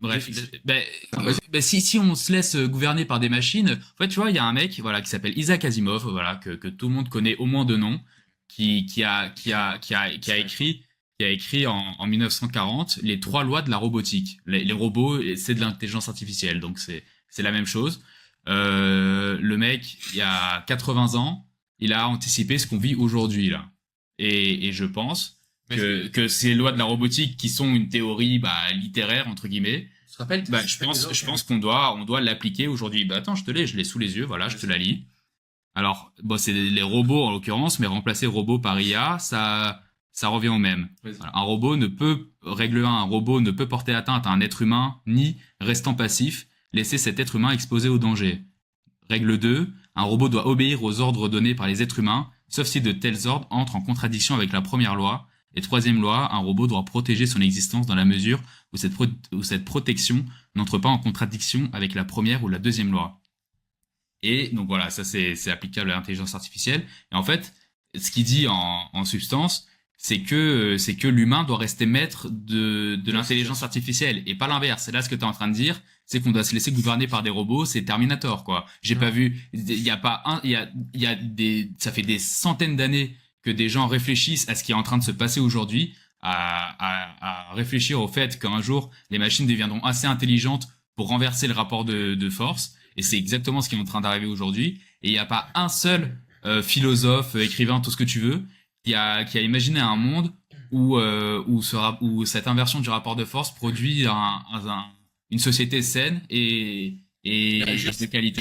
Bref, ben, Enfin, si on se laisse gouverner par des machines, en fait, tu vois, il y a un mec, voilà, qui s'appelle Isaac Asimov, voilà, que tout le monde connaît au moins de nom, qui a écrit en 1940 les trois lois de la robotique. Les robots, c'est de l'intelligence artificielle, donc c'est la même chose. Le mec, il y a 80 ans, il a anticipé ce qu'on vit aujourd'hui là. Et je pense mais que ces lois de la robotique qui sont une théorie bah, littéraire entre guillemets, je te rappelle que bah, ça fait je longtemps. pense on doit l'appliquer aujourd'hui. Bah attends, je l'ai sous les yeux, voilà, je te Vas-y. la lis. Alors, bon, c'est les robots en l'occurrence, mais remplacer robot par IA, ça revient au même. Vas-y. Voilà, règle 1, un robot ne peut porter atteinte à un être humain, ni, restant passif, laisser cet être humain exposé au danger. Règle 2, un robot doit obéir aux ordres donnés par les êtres humains, sauf si de tels ordres entrent en contradiction avec la première loi. Et troisième loi, un robot doit protéger son existence dans la mesure où cette protection n'entre pas en contradiction avec la première ou la deuxième loi. Et donc voilà, ça c'est applicable à l'intelligence artificielle. Et en fait, ce qu'il dit en substance, c'est que l'humain doit rester maître de La l'intelligence situation. artificielle et pas l'inverse. C'est là ce que tu es en train de dire, c'est qu'on doit se laisser gouverner par des robots, c'est Terminator quoi. J'ai pas Non. vu, il y a pas un, il y a des, ça fait des centaines d'années que des gens réfléchissent à ce qui est en train de se passer aujourd'hui, à réfléchir au fait qu'un jour les machines deviendront assez intelligentes pour renverser le rapport de force. Et c'est exactement ce qui est en train d'arriver aujourd'hui. Et il n'y a pas un seul philosophe, écrivain, tout ce que tu veux, qui a imaginé un monde où cette inversion du rapport de force produit une société saine et de Juste. qualité.